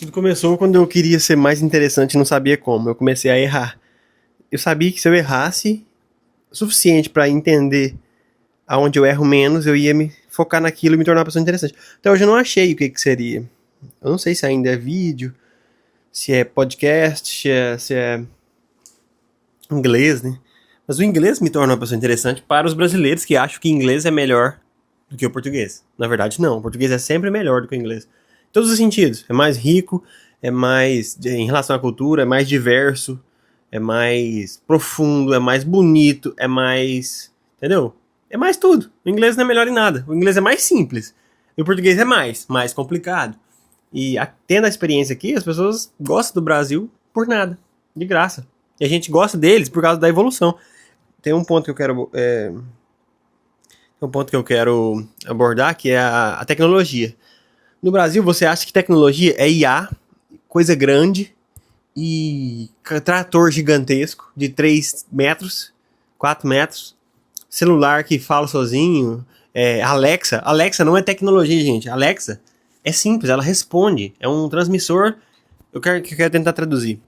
Tudo começou quando eu queria ser mais interessante e não sabia como. Eu comecei a errar. Eu sabia que se eu errasse o suficiente pra entender aonde eu erro menos, eu ia me focar naquilo e me tornar uma pessoa interessante. Até hoje eu não achei o que seria. Eu não sei se ainda é vídeo, se é podcast, se é inglês, né? Mas o inglês me torna uma pessoa interessante para os brasileiros que acham que inglês é melhor do que o português. Na verdade, não. O português é sempre melhor do que o inglês. Em todos os sentidos. É mais rico, é mais, em relação à cultura, é mais diverso, é mais profundo, é mais bonito, é mais... Entendeu? É mais tudo. O inglês não é melhor em nada. O inglês é mais simples. E o português é mais complicado. E tendo a experiência aqui, as pessoas gostam do Brasil por nada. De graça. E a gente gosta deles por causa da evolução. Tem um ponto que eu quero... abordar, que é a tecnologia. No Brasil, você acha que tecnologia é IA, coisa grande, e trator gigantesco de 3 metros, 4 metros, celular que fala sozinho, Alexa. Alexa não é tecnologia, gente. Alexa é simples, ela responde. É um transmissor. Eu quero tentar traduzir.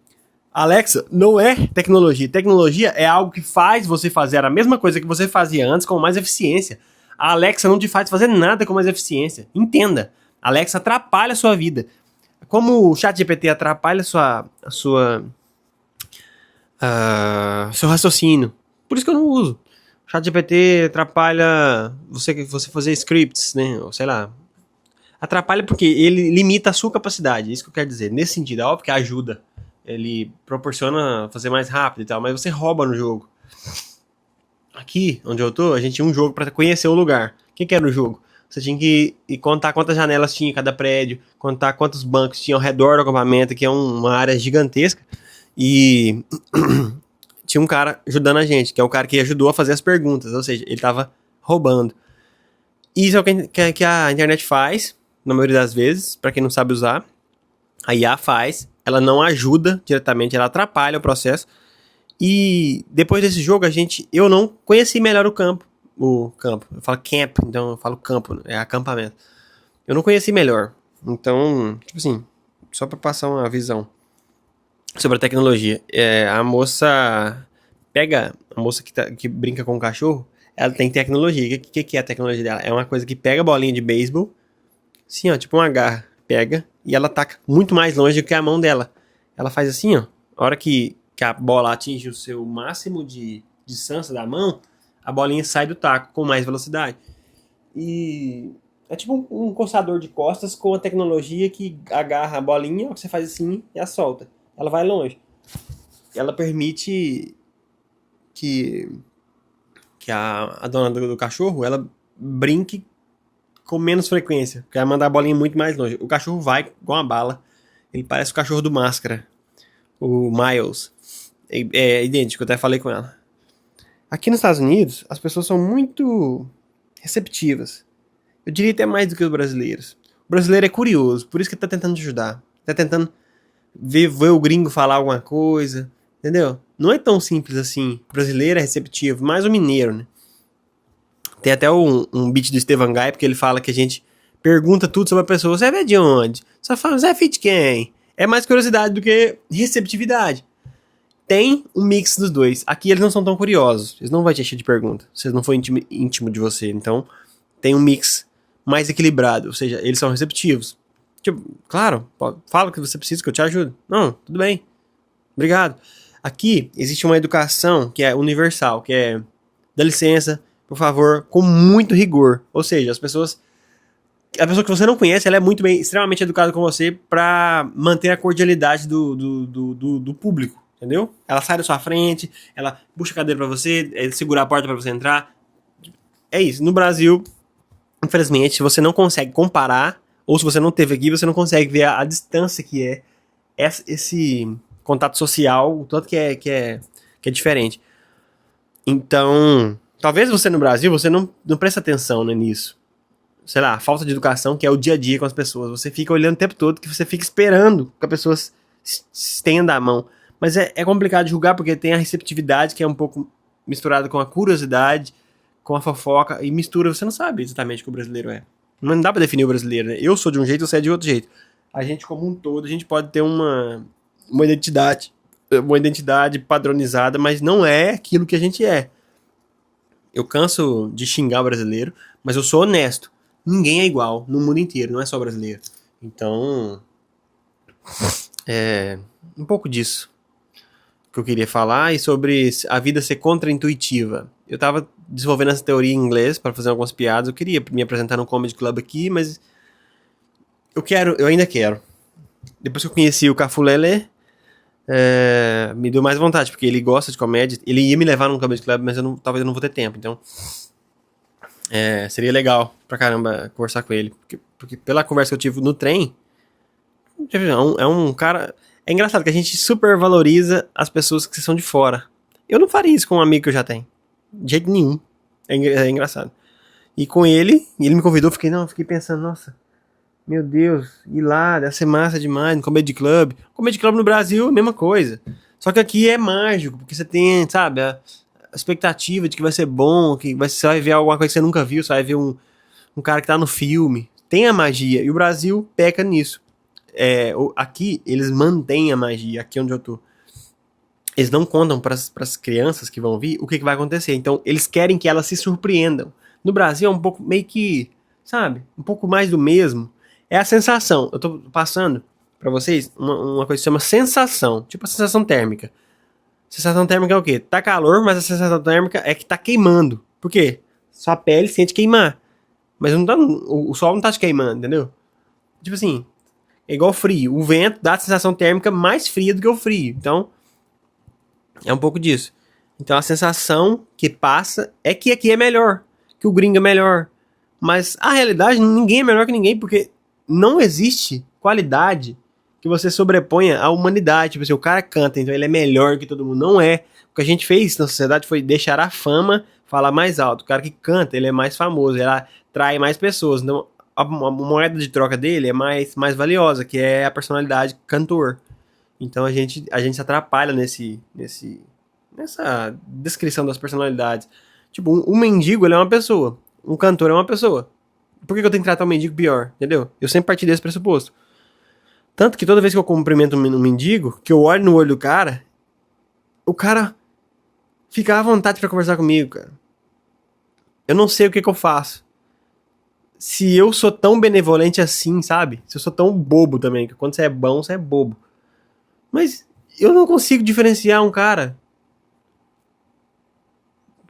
Alexa não é tecnologia. Tecnologia é algo que faz você fazer a mesma coisa que você fazia antes com mais eficiência. A Alexa não te faz fazer nada com mais eficiência. Entenda. A Alexa atrapalha a sua vida. Como o ChatGPT atrapalha seu raciocínio. Por isso que eu não uso. O ChatGPT atrapalha você fazer scripts, né? Ou sei lá. Atrapalha porque ele limita a sua capacidade. Isso que eu quero dizer. Nesse sentido, é óbvio que ajuda. Ele proporciona fazer mais rápido e tal, mas você rouba no jogo. Aqui, onde eu tô, a gente tinha um jogo pra conhecer o lugar. O que era o jogo? Você tinha que ir contar quantas janelas tinha em cada prédio, contar quantos bancos tinha ao redor do acampamento, que é uma área gigantesca. E tinha um cara ajudando a gente, que é o cara que ajudou a fazer as perguntas, ou seja, ele tava roubando. E isso é o que a internet faz, na maioria das vezes, pra quem não sabe usar. A IA faz, ela não ajuda diretamente, ela atrapalha o processo. E depois desse jogo, eu não conheci melhor o campo. Eu falo camp, então eu falo campo, é acampamento. Eu não conheci melhor. Então, tipo assim, só pra passar uma visão sobre a tecnologia. A moça que brinca com o cachorro, ela tem tecnologia. O que é a tecnologia dela? É uma coisa que pega a bolinha de beisebol, assim, ó, tipo uma garra, pega, e ela taca muito mais longe do que a mão dela. Ela faz assim, ó, a hora que a bola atinge o seu máximo de distância da mão, a bolinha sai do taco com mais velocidade. E é tipo um coçador de costas com a tecnologia que agarra a bolinha, que você faz assim e a solta. Ela vai longe. Ela permite que a dona do cachorro, ela brinque com menos frequência, porque vai mandar a bolinha muito mais longe. O cachorro vai com a bala. Ele parece o cachorro do Máscara, o Miles. É idêntico, eu até falei com ela. Aqui nos Estados Unidos, as pessoas são muito receptivas. Eu diria até mais do que os brasileiros. O brasileiro é curioso, por isso que tá tentando te ajudar. Tá tentando ver o gringo falar alguma coisa, entendeu? Não é tão simples assim. O brasileiro é receptivo, mais o mineiro, né? Tem até um beat do Estevan Gai, porque ele fala que a gente pergunta tudo sobre a pessoa. Você é de onde? Só fala, você é filho de quem? É mais curiosidade do que receptividade. Tem um mix dos dois. Aqui eles não são tão curiosos. Eles não vão te encher de perguntas. Se eles não for íntimo de você. Então, tem um mix mais equilibrado. Ou seja, eles são receptivos. Tipo, claro, fala o que você precisa que eu te ajudo. Não, tudo bem. Obrigado. Aqui existe uma educação que é universal, que é dá licença, por favor, com muito rigor. Ou seja, a pessoa que você não conhece, ela é extremamente educada com você pra manter a cordialidade do público. Entendeu? Ela sai da sua frente, ela puxa a cadeira pra você, segura a porta pra você entrar. É isso. No Brasil, infelizmente, você não consegue comparar, ou se você não teve aqui, você não consegue ver a distância que é esse contato social, o tanto que é diferente. Então, talvez você no Brasil, você não presta atenção, né, nisso. Sei lá, a falta de educação, que é o dia a dia com as pessoas. Você fica olhando o tempo todo, que você fica esperando que a pessoa estenda a mão. Mas é complicado julgar porque tem a receptividade que é um pouco misturada com a curiosidade, com a fofoca, e mistura, você não sabe exatamente o que o brasileiro é. Não dá pra definir o brasileiro, né? Eu sou de um jeito, você é de outro jeito. a gente como um todo, a gente pode ter uma identidade padronizada, mas não é aquilo que a gente é. Eu canso de xingar o brasileiro, mas eu sou honesto. Ninguém é igual no mundo inteiro, não é só brasileiro. Então, é um pouco disso que eu queria falar, e sobre a vida ser contra-intuitiva. Eu tava desenvolvendo essa teoria em inglês para fazer algumas piadas. Eu queria me apresentar no Comedy Club aqui, mas eu ainda quero. Depois que eu conheci o Cafu Lelé, me deu mais vontade, porque ele gosta de comédia. Ele ia me levar num Comedy Club, mas talvez eu não vou ter tempo. Então, seria legal pra caramba conversar com ele. Porque pela conversa que eu tive no trem, é um cara... É engraçado que a gente supervaloriza as pessoas que são de fora. Eu não faria isso com um amigo que eu já tenho. De jeito nenhum. É engraçado. E com ele me convidou, fiquei pensando, nossa, meu Deus, ir lá, deve ser massa demais, no Comedy Club. Comedy Club no Brasil, mesma coisa. Só que aqui é mágico, porque você tem, sabe, a expectativa de que vai ser bom, você vai ver alguma coisa que você nunca viu, você vai ver um cara que tá no filme. Tem a magia, e o Brasil peca nisso. Aqui, eles mantêm a magia, aqui onde eu tô. Eles não contam pras crianças que vão vir o que vai acontecer. Então, eles querem que elas se surpreendam. No Brasil é um pouco meio que, sabe, um pouco mais do mesmo. É a sensação. Eu tô passando pra vocês uma coisa que se chama sensação. Tipo a sensação térmica. Sensação térmica é o quê? Tá calor, mas a sensação térmica é que tá queimando. Por quê? Sua pele sente queimar. Mas não tá, o sol não tá te queimando, entendeu? Tipo assim, é igual frio. O vento dá a sensação térmica mais fria do que o frio. Então, é um pouco disso. Então, a sensação que passa é que aqui é melhor. Que o gringo é melhor. Mas, a realidade, ninguém é melhor que ninguém. Porque não existe qualidade que você sobreponha à humanidade. Tipo assim, o cara canta, então ele é melhor que todo mundo. Não é. O que a gente fez na sociedade foi deixar a fama falar mais alto. O cara que canta, ele é mais famoso. Ele atrai mais pessoas. Então, a moeda de troca dele é mais valiosa, que é a personalidade cantor. Então a gente se atrapalha nessa descrição das personalidades. Tipo, um mendigo, ele é uma pessoa. Um cantor é uma pessoa. Por que eu tenho que tratar o mendigo pior? Entendeu? Eu sempre parti desse pressuposto. Tanto que toda vez que eu cumprimento um mendigo, que eu olho no olho do cara, o cara fica à vontade pra conversar comigo, cara. Eu não sei o que eu faço. Se eu sou tão benevolente assim, sabe? Se eu sou tão bobo também, que quando você é bom, você é bobo. Mas eu não consigo diferenciar um cara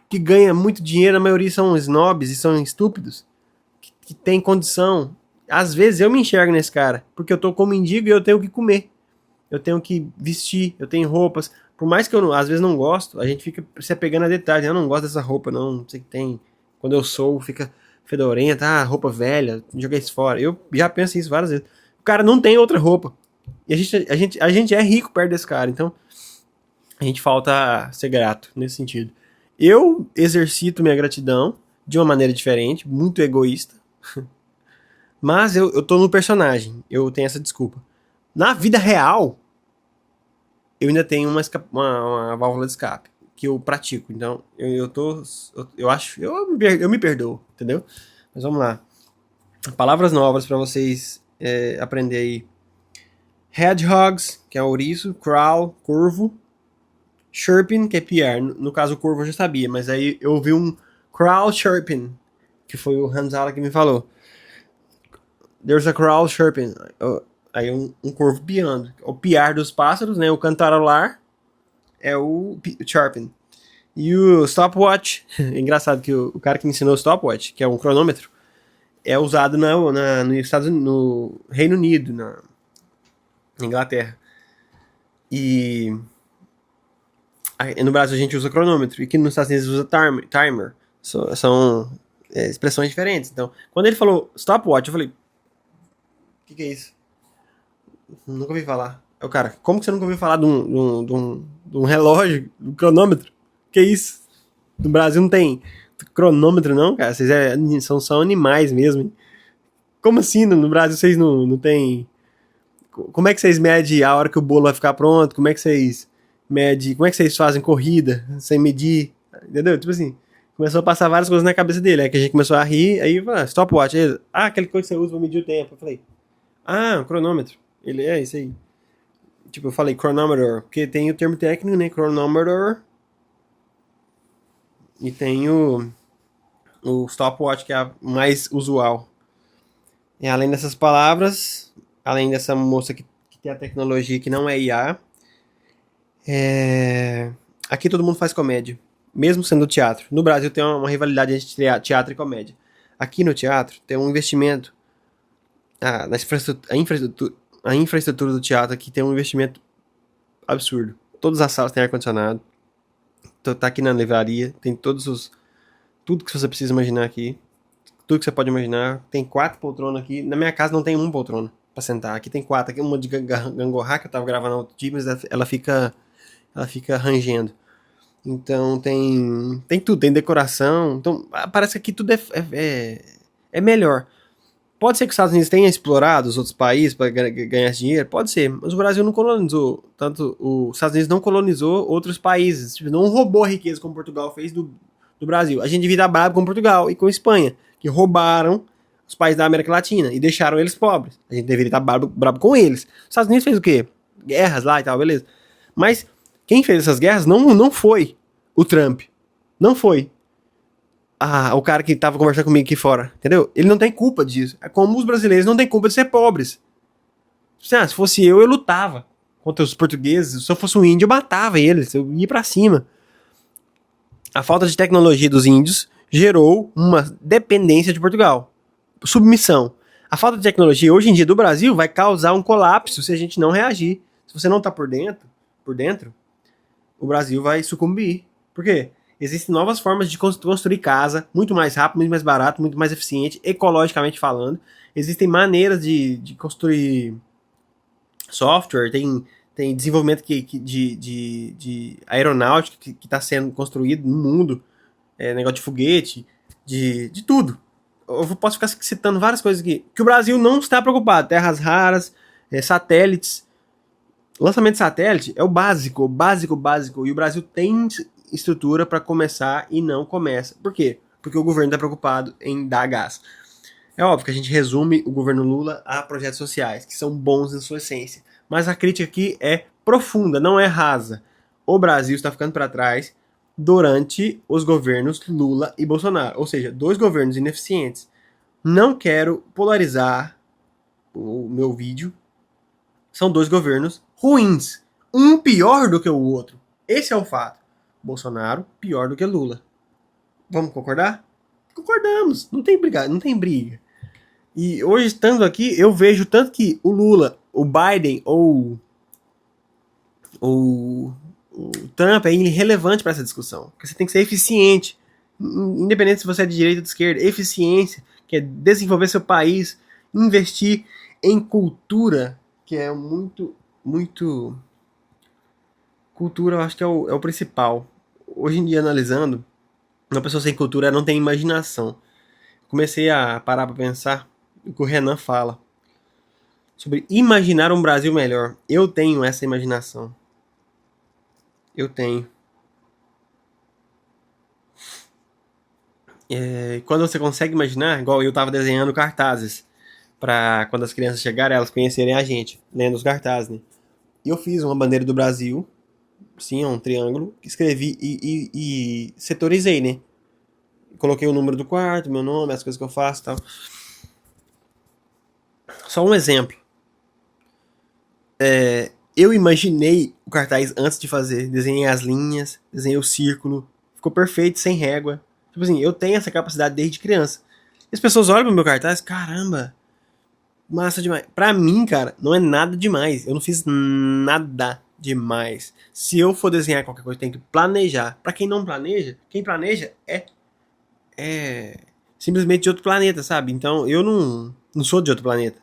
que ganha muito dinheiro, a maioria são snobs e são estúpidos, que tem condição. Às vezes eu me enxergo nesse cara, porque eu tô como mendigo e eu tenho que comer. Eu tenho que vestir, eu tenho roupas. Por mais que eu às vezes não gosto, a gente fica se apegando a detalhes. Eu não gosto dessa roupa, não sei o que tem. Quando eu sou, fica fedorenta, roupa velha, joguei isso fora. Eu já penso isso várias vezes. O cara não tem outra roupa. E a gente é rico perto desse cara, então a gente falta ser grato nesse sentido. Eu exercito minha gratidão de uma maneira diferente, muito egoísta, mas eu tô no personagem, eu tenho essa desculpa. Na vida real, eu ainda tenho uma válvula de escape, que eu pratico, então eu me perdoo, entendeu? Mas vamos lá. Palavras novas para vocês aprender aí. Hedgehogs, que é ouriço, crawl, corvo, chirping, que é piar. No caso, o corvo eu já sabia, mas aí eu ouvi um crawl chirping, que foi o Hanzala que me falou. There's a crawl chirping. Aí um corvo piando. O piar dos pássaros, né? O cantarolar é o chirping. E o stopwatch, é engraçado que o cara que me ensinou o stopwatch, que é um cronômetro, é usado no Reino Unido, na Inglaterra. E no Brasil a gente usa cronômetro, e aqui nos Estados Unidos usa timer. São expressões diferentes. Então, quando ele falou stopwatch, eu falei, o que é isso? Nunca ouvi falar. O cara, como que você nunca ouviu falar de um relógio, de um cronômetro? Que é isso? No Brasil não tem cronômetro não, cara. Vocês são animais mesmo. Hein? Como assim? No Brasil vocês não tem... Como é que vocês medem a hora que o bolo vai ficar pronto? Como é que vocês fazem corrida sem medir? Entendeu? Tipo assim, começou a passar várias coisas na cabeça dele. Aí que a gente começou a rir, aí stopwatch. Aquele coisa que você usa pra medir o tempo. Eu falei, Ah, cronômetro. Ele é isso aí. Tipo, eu falei chronometer, porque tem o termo técnico, né? Chronometer. E tem o stopwatch, que é a mais usual. E além dessas palavras, além dessa moça que tem a tecnologia que não é IA, aqui todo mundo faz comédia, mesmo sendo teatro. No Brasil tem uma rivalidade entre teatro e comédia. Aqui no teatro tem um investimento, a infraestrutura do teatro aqui tem um investimento absurdo. Todas as salas têm ar-condicionado, tá aqui na livraria, tem tudo que você precisa imaginar aqui. Tudo que você pode imaginar. Tem 4 poltronas aqui. Na minha casa não tem uma poltrona pra sentar. Aqui tem 4. Aqui uma de gangorra que eu tava gravando outro dia, mas ela fica rangendo. Então tem tudo, tem decoração. Então parece que aqui tudo é melhor. Pode ser que os Estados Unidos tenha explorado os outros países para ganhar esse dinheiro? Pode ser, mas o Brasil não colonizou. Tanto os Estados Unidos não colonizou outros países. Tipo, não roubou a riqueza como Portugal fez do Brasil. A gente devia dar brabo com Portugal e com Espanha, que roubaram os países da América Latina e deixaram eles pobres. A gente deveria estar brabo com eles. Os Estados Unidos fez o quê? Guerras lá e tal, beleza. Mas quem fez essas guerras não foi o Trump. Não foi o cara que tava conversando comigo aqui fora, entendeu? Ele não tem culpa disso. É como os brasileiros não têm culpa de ser pobres. Se fosse eu lutava contra os portugueses. Se eu fosse um índio, eu matava eles. Eu ia pra cima. A falta de tecnologia dos índios gerou uma dependência de Portugal. Submissão. A falta de tecnologia hoje em dia do Brasil vai causar um colapso se a gente não reagir. Se você não tá por dentro, o Brasil vai sucumbir. Por quê? Existem novas formas de construir casa, muito mais rápido, muito mais barato, muito mais eficiente, ecologicamente falando. Existem maneiras de construir software, tem desenvolvimento de aeronáutica que está sendo construído no mundo, negócio de foguete, de tudo. Eu posso ficar citando várias coisas aqui. Que o Brasil não está preocupado. Terras raras, satélites. O lançamento de satélite é o básico. E o Brasil tem estrutura para começar e não começa. Por quê? Porque o governo está preocupado em dar gás. É óbvio que a gente resume o governo Lula a projetos sociais, que são bons em sua essência. Mas a crítica aqui é profunda, não é rasa. O Brasil está ficando para trás durante os governos Lula e Bolsonaro. Ou seja, 2 governos ineficientes. Não quero polarizar o meu vídeo. São 2 governos ruins. Um pior do que o outro. Esse é o fato. Bolsonaro pior do que Lula. Vamos concordar? Concordamos. Não tem briga. E hoje, estando aqui, eu vejo tanto que o Lula, o Biden ou o Trump é irrelevante para essa discussão. Porque você tem que ser eficiente. Independente se você é de direita ou de esquerda. Eficiência, que é desenvolver seu país, investir em cultura, que é muito... Cultura eu acho que é o principal. Hoje em dia, analisando, uma pessoa sem cultura não tem imaginação. Comecei a parar para pensar o que o Renan fala sobre imaginar um Brasil melhor. Eu tenho essa imaginação. Eu tenho. Quando você consegue imaginar, igual eu tava desenhando cartazes para quando as crianças chegarem, elas conhecerem a gente, lendo os cartazes, né? E eu fiz uma bandeira do Brasil, sim, um triângulo, escrevi e setorizei, né? Coloquei o número do quarto, meu nome, as coisas que eu faço e tal. Só um exemplo. Eu imaginei o cartaz antes de fazer. Desenhei as linhas, desenhei o círculo. Ficou perfeito, sem régua. Tipo assim, eu tenho essa capacidade desde criança. E as pessoas olham pro meu cartaz, caramba, massa demais. Pra mim, cara, não é nada demais. Eu não fiz nada demais. Se eu for desenhar qualquer coisa, tem que planejar. Pra quem não planeja, quem planeja é simplesmente de outro planeta, sabe? Então eu não sou de outro planeta.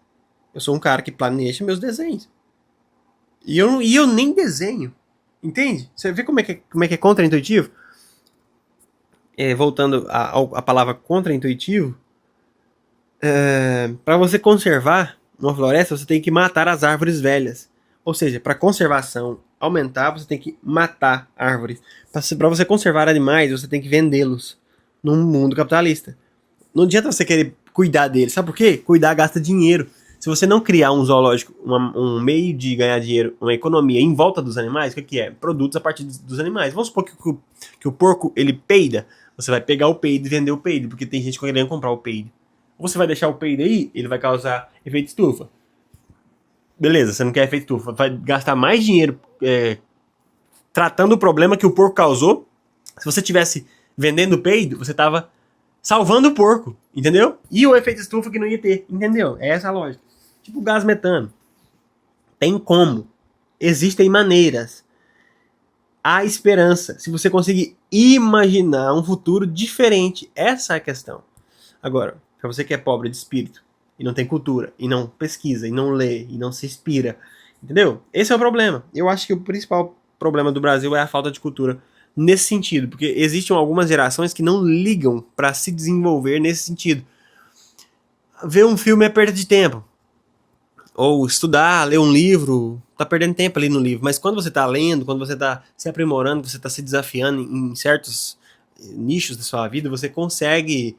Eu sou um cara que planeja meus desenhos. E eu nem desenho. Entende? Você vê como é que é contra-intuitivo? Voltando à palavra contra-intuitivo, para você conservar uma floresta, você tem que matar as árvores velhas. Ou seja, para conservação aumentar, você tem que matar árvores. Para você conservar animais, você tem que vendê-los num mundo capitalista. Não adianta você querer cuidar deles. Sabe por quê? Cuidar gasta dinheiro. Se você não criar um zoológico, um meio de ganhar dinheiro, uma economia em volta dos animais, o que é? Produtos a partir dos animais. Vamos supor que o porco, ele peida, você vai pegar o peido e vender o peido, porque tem gente querendo comprar o peido. Ou você vai deixar o peido aí, ele vai causar efeito estufa. Beleza, você não quer efeito estufa, vai gastar mais dinheiro tratando o problema que o porco causou. Se você tivesse vendendo peido, você tava salvando o porco, entendeu? E o efeito estufa que não ia ter, entendeu? É essa a lógica. Tipo gás metano. Tem como. Existem maneiras. Há esperança. Se você conseguir imaginar um futuro diferente, essa é a questão. Agora, pra você que é pobre de espírito, e não tem cultura, e não pesquisa, e não lê, e não se inspira, entendeu? Esse é o problema. Eu acho que o principal problema do Brasil é a falta de cultura nesse sentido, porque existem algumas gerações que não ligam para se desenvolver nesse sentido. Ver um filme é perda de tempo. Ou estudar, ler um livro, tá perdendo tempo ali no livro. Mas quando você tá lendo, quando você tá se aprimorando, você tá se desafiando em certos nichos da sua vida, você consegue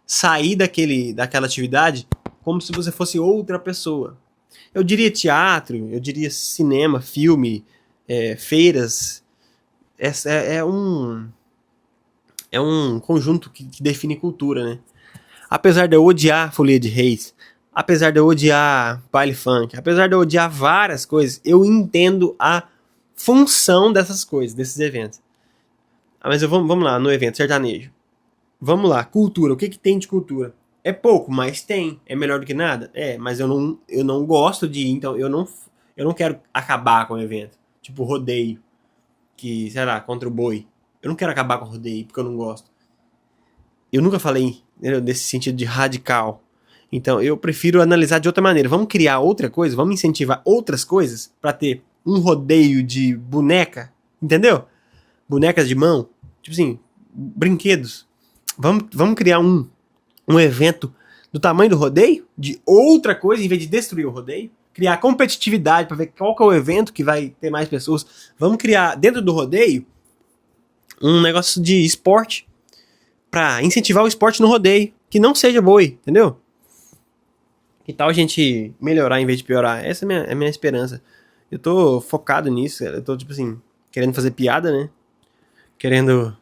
sair daquela atividade como se você fosse outra pessoa. Eu diria teatro, eu diria cinema, filme, feiras. É um conjunto que define cultura, né? Apesar de eu odiar Folia de Reis, apesar de eu odiar baile funk, apesar de eu odiar várias coisas, eu entendo a função dessas coisas, desses eventos. Mas vamos lá, no evento sertanejo. Vamos lá, cultura, o que tem de cultura? É pouco, mas tem. É melhor do que nada? É, mas eu não gosto de ir, então eu não quero acabar com o evento. Tipo rodeio, que, sei lá, contra o boi. Eu não quero acabar com o rodeio, porque eu não gosto. Eu nunca falei, entendeu, desse sentido de radical. Então, eu prefiro analisar de outra maneira. Vamos criar outra coisa, vamos incentivar outras coisas para ter um rodeio de boneca, entendeu? Bonecas de mão, tipo assim, brinquedos. Vamos criar um evento do tamanho do rodeio, de outra coisa, em vez de destruir o rodeio. Criar competitividade para ver qual que é o evento que vai ter mais pessoas. Vamos criar, dentro do rodeio, um negócio de esporte para incentivar o esporte no rodeio, que não seja boi, entendeu? Que tal a gente melhorar em vez de piorar? Essa é a minha esperança. Eu tô focado nisso, eu tô, tipo assim, querendo fazer piada, né? Querendo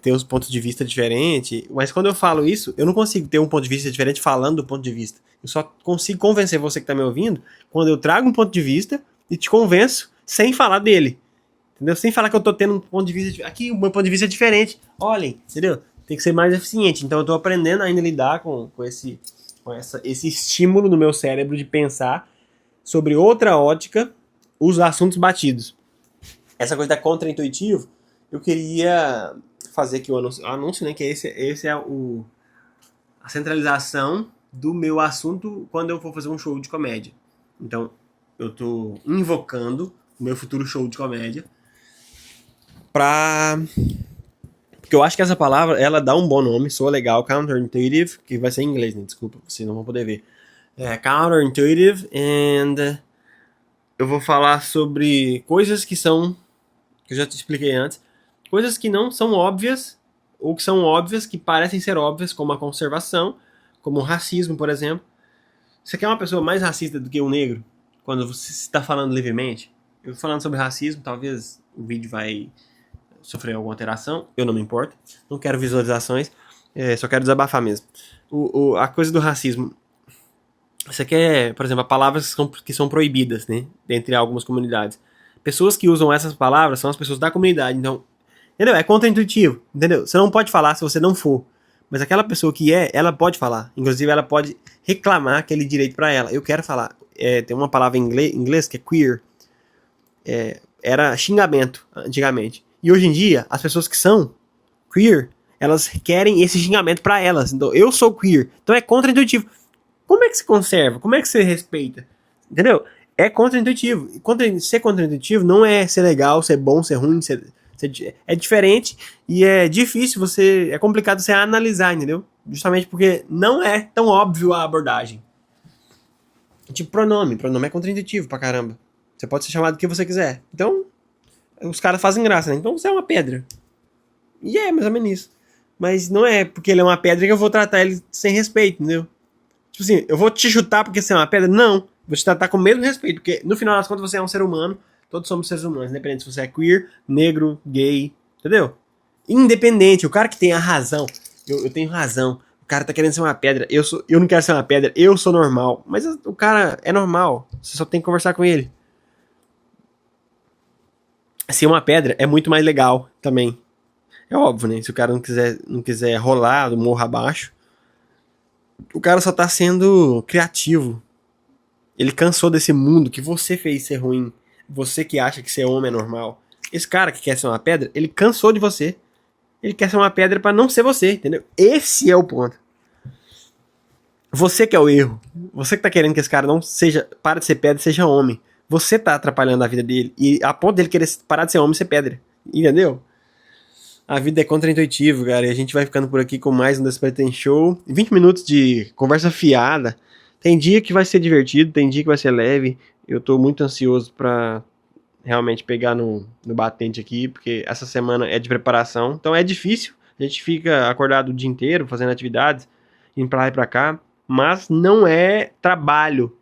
ter os pontos de vista diferentes. Mas quando eu falo isso, eu não consigo ter um ponto de vista diferente falando do ponto de vista. Eu só consigo convencer você que tá me ouvindo quando eu trago um ponto de vista e te convenço sem falar dele. Entendeu? Sem falar que eu tô tendo um ponto de vista... Aqui, o meu ponto de vista é diferente. Olhem, entendeu? Tem que ser mais eficiente. Então eu tô aprendendo ainda a lidar com esse estímulo no meu cérebro de pensar sobre outra ótica os assuntos batidos. Essa coisa da contra-intuitivo, eu queria fazer aqui o anúncio, né? Que esse é a centralização do meu assunto quando eu for fazer um show de comédia. Então, eu tô invocando o meu futuro show de comédia porque eu acho que essa palavra, ela dá um bom nome, soa legal, counterintuitive, que vai ser em inglês, né? Desculpa, vocês não vão poder ver. Counterintuitive, and eu vou falar sobre coisas que eu já te expliquei antes, coisas que não são óbvias, ou que são óbvias, que parecem ser óbvias, como a conservação, como o racismo, por exemplo. Você quer uma pessoa mais racista do que um negro? Quando você está falando livremente? Eu tô falando sobre racismo, talvez o vídeo vai sofrer alguma alteração, eu não me importo, não quero visualizações, só quero desabafar mesmo. A coisa do racismo, você quer, por exemplo, palavras que são proibidas, né, dentre algumas comunidades. Pessoas que usam essas palavras são as pessoas da comunidade, então, entendeu? É contra-intuitivo, entendeu? Você não pode falar se você não for, mas aquela pessoa que ela pode falar, inclusive ela pode reclamar aquele direito pra ela. Eu quero falar, tem uma palavra em inglês que é queer, era xingamento antigamente. E hoje em dia, as pessoas que são queer, elas querem esse xingamento pra elas. Então, eu sou queer. Então é contra-intuitivo. Como é que se conserva? Como é que se respeita? Entendeu? É contra-intuitivo. Ser contra-intuitivo não é ser legal, ser bom, ser ruim, é diferente e é difícil é complicado você analisar, entendeu? Justamente porque não é tão óbvio a abordagem. Tipo pronome é contra-intuitivo pra caramba. Você pode ser chamado do que você quiser. Então, os caras fazem graça, né? Então você é uma pedra. E mais ou menos isso. Mas não é porque ele é uma pedra que eu vou tratar ele sem respeito, entendeu? Tipo assim, eu vou te chutar porque você é uma pedra? Não. Vou te tratar com o mesmo respeito, porque no final das contas você é um ser humano. Todos somos seres humanos, independente se você é queer, negro, gay, entendeu? Independente, o cara que tem a razão, eu tenho razão. O cara tá querendo ser uma pedra, eu não quero ser uma pedra, eu sou normal. Mas o cara é normal, você só tem que conversar com ele. Ser uma pedra é muito mais legal também. É óbvio, né? Se o cara não quiser rolar do morro abaixo, o cara só tá sendo criativo. Ele cansou desse mundo que você fez ser ruim. Você que acha que ser homem é normal. Esse cara que quer ser uma pedra, ele cansou de você. Ele quer ser uma pedra pra não ser você, entendeu? Esse é o ponto. Você que é o erro. Você que tá querendo que esse cara não seja, para de ser pedra e seja homem. Você tá atrapalhando a vida dele. E a ponto dele querer parar de ser homem e ser pedra. Entendeu? A vida é contraintuitiva, cara. E a gente vai ficando por aqui com mais um Despertem Show. 20 minutos de conversa fiada. Tem dia que vai ser divertido, tem dia que vai ser leve. Eu tô muito ansioso pra realmente pegar no batente aqui, porque essa semana é de preparação. Então é difícil. A gente fica acordado o dia inteiro, fazendo atividades, indo pra lá e pra cá. Mas não é trabalho.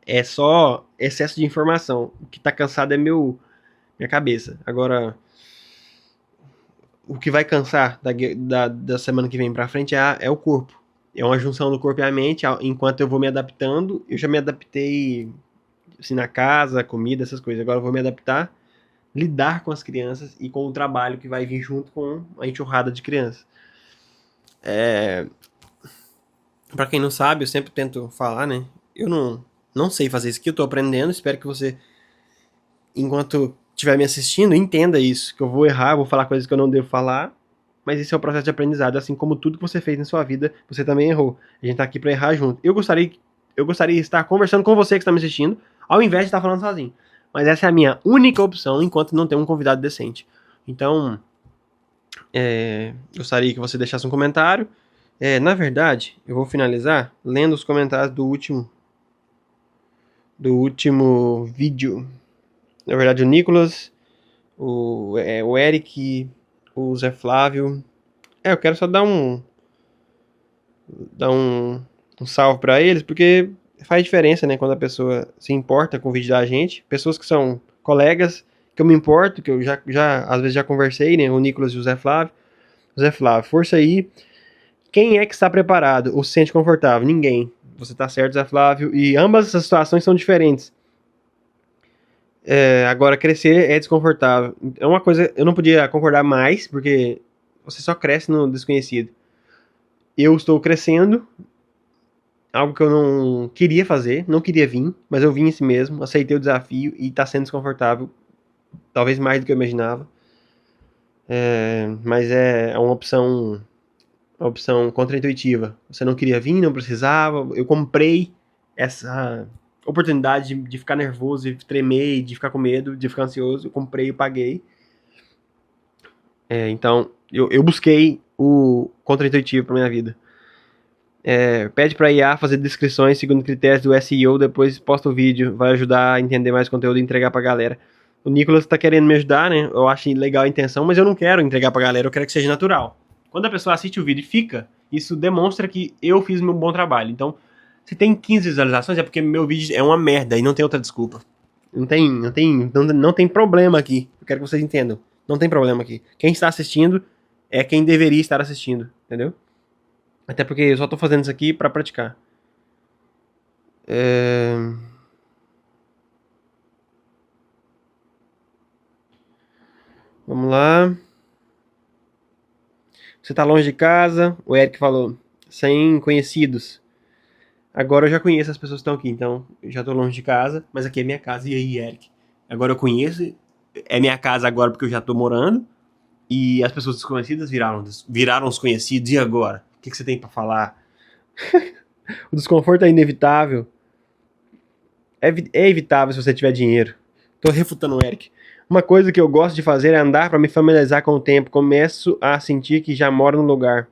É só excesso de informação. O que tá cansado é minha cabeça. Agora, o que vai cansar da semana que vem pra frente é o corpo. É uma junção do corpo e a mente. Enquanto eu vou me adaptando, eu já me adaptei assim, na casa, comida, essas coisas. Agora eu vou me adaptar, lidar com as crianças e com o trabalho que vai vir junto com a enxurrada de crianças. Pra quem não sabe, eu sempre tento falar, né? Eu não sei fazer isso aqui, eu tô aprendendo. Espero que você, enquanto estiver me assistindo, entenda isso. Que eu vou errar, vou falar coisas que eu não devo falar. Mas esse é o processo de aprendizado. Assim como tudo que você fez na sua vida, você também errou. A gente tá aqui pra errar junto. Eu gostaria de estar conversando com você que está me assistindo, ao invés de estar falando sozinho. Mas essa é a minha única opção enquanto não tem um convidado decente. Então, gostaria que você deixasse um comentário. Na verdade, eu vou finalizar lendo os comentários do último vídeo. Na verdade, o Nicolas, o Eric, o Zé Flávio. Eu quero só dar um salve pra eles, porque faz diferença, né, quando a pessoa se importa com o vídeo da gente. Pessoas que são colegas, que eu me importo, que eu já às vezes já conversei, né, o Nicolas e o Zé Flávio. Zé Flávio, força aí. Quem é que está preparado ou se sente confortável? Ninguém. Você tá certo, Zé Flávio. E ambas essas situações são diferentes. Agora, crescer é desconfortável. É uma coisa, eu não podia concordar mais, porque você só cresce no desconhecido. Eu estou crescendo, algo que eu não queria fazer, não queria vir, mas eu vim em si mesmo, aceitei o desafio e está sendo desconfortável, talvez mais do que eu imaginava. Mas é uma opção contraintuitiva. Você não queria vir, não precisava, eu comprei essa oportunidade de ficar nervoso, de tremer, de ficar com medo, de ficar ansioso, eu comprei e paguei. Então, eu busquei o contraintuitivo para minha vida. Pede para IA fazer descrições segundo critérios do SEO, depois posta o vídeo, vai ajudar a entender mais conteúdo e entregar pra galera. O Nicolas tá querendo me ajudar, né? Eu acho legal a intenção, mas eu não quero entregar pra galera, eu quero que seja natural. Quando a pessoa assiste o vídeo e fica, isso demonstra que eu fiz meu bom trabalho. Então, se tem 15 visualizações é porque meu vídeo é uma merda e não tem outra desculpa. Não tem problema aqui. Eu quero que vocês entendam. Não tem problema aqui. Quem está assistindo é quem deveria estar assistindo, entendeu? Até porque eu só tô fazendo isso aqui pra praticar. Vamos lá. Você tá longe de casa? O Eric falou. Sem conhecidos. Agora eu já conheço as pessoas que estão aqui, então eu já tô longe de casa. Mas aqui é minha casa. E aí, Eric? Agora eu conheço. É minha casa agora porque eu já tô morando. E as pessoas desconhecidas viraram os conhecidos. E agora? O que você tem pra falar? O desconforto é inevitável. É evitável se você tiver dinheiro. Tô refutando o Eric. Uma coisa que eu gosto de fazer é andar para me familiarizar com o tempo. Começo a sentir que já moro no lugar.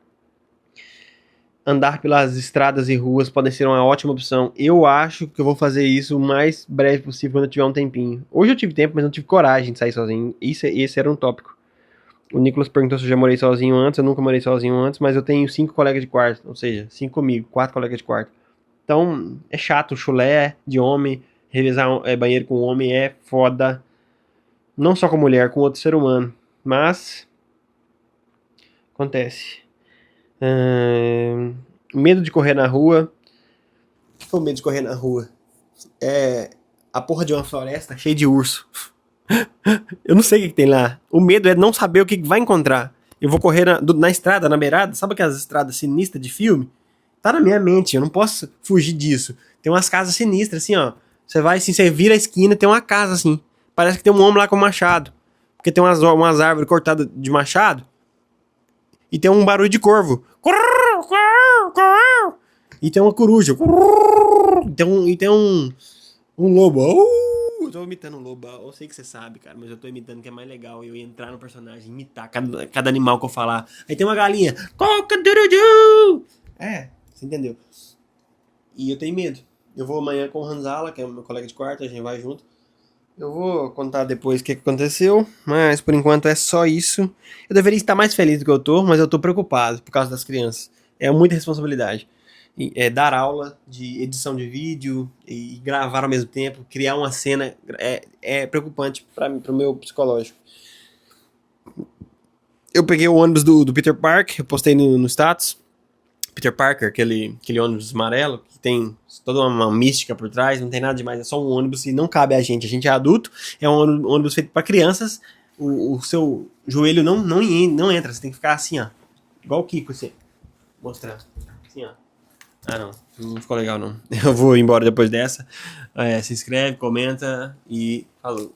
Andar pelas estradas e ruas pode ser uma ótima opção. Eu acho que eu vou fazer isso o mais breve possível quando eu tiver um tempinho. Hoje eu tive tempo, mas não tive coragem de sair sozinho. Esse era um tópico. O Nicolas perguntou se eu já morei sozinho antes. Eu nunca morei sozinho antes, mas eu tenho 5 colegas de quarto. Ou seja, 5 comigo, 4 colegas de quarto. Então, é chato. Chulé de homem, revezar banheiro com homem é foda. Não só com mulher, com outro ser humano. Mas, acontece. Medo de correr na rua. O que é o medo de correr na rua? É a porra de uma floresta cheia de urso. Eu não sei o que tem lá. O medo é não saber o que vai encontrar. Eu vou correr na estrada, na beirada. Sabe aquelas estradas sinistras de filme? Tá na minha mente, eu não posso fugir disso. Tem umas casas sinistras, assim, ó. Você vai assim, você vira a esquina, tem uma casa assim. Parece que tem um homem lá com um machado. Porque tem umas árvores cortadas de machado. E tem um barulho de corvo. E tem uma coruja. E tem um lobo. Eu tô imitando um lobo. Eu sei que você sabe, cara, mas eu tô imitando que é mais legal eu entrar no personagem, imitar cada animal que eu falar. Aí tem uma galinha. Coca-durudu! Você entendeu? E eu tenho medo. Eu vou amanhã com o Hanzala, que é o meu colega de quarto, a gente vai junto. Eu vou contar depois o que aconteceu, mas por enquanto é só isso. Eu deveria estar mais feliz do que eu tô, mas eu tô preocupado por causa das crianças. É muita responsabilidade. Dar aula de edição de vídeo e gravar ao mesmo tempo, criar uma cena, é preocupante para mim, pro meu psicológico. Eu peguei o ônibus do Peter Park, eu postei no status. Peter Parker, aquele ônibus amarelo, que tem toda uma mística por trás, não tem nada demais, é só um ônibus e não cabe a gente é adulto, é um ônibus feito para crianças, o seu joelho não entra, você tem que ficar assim, ó, igual o Kiko, assim, mostrando, assim, ó. Ah, não ficou legal não. Eu vou embora depois dessa. Se inscreve, comenta e falou.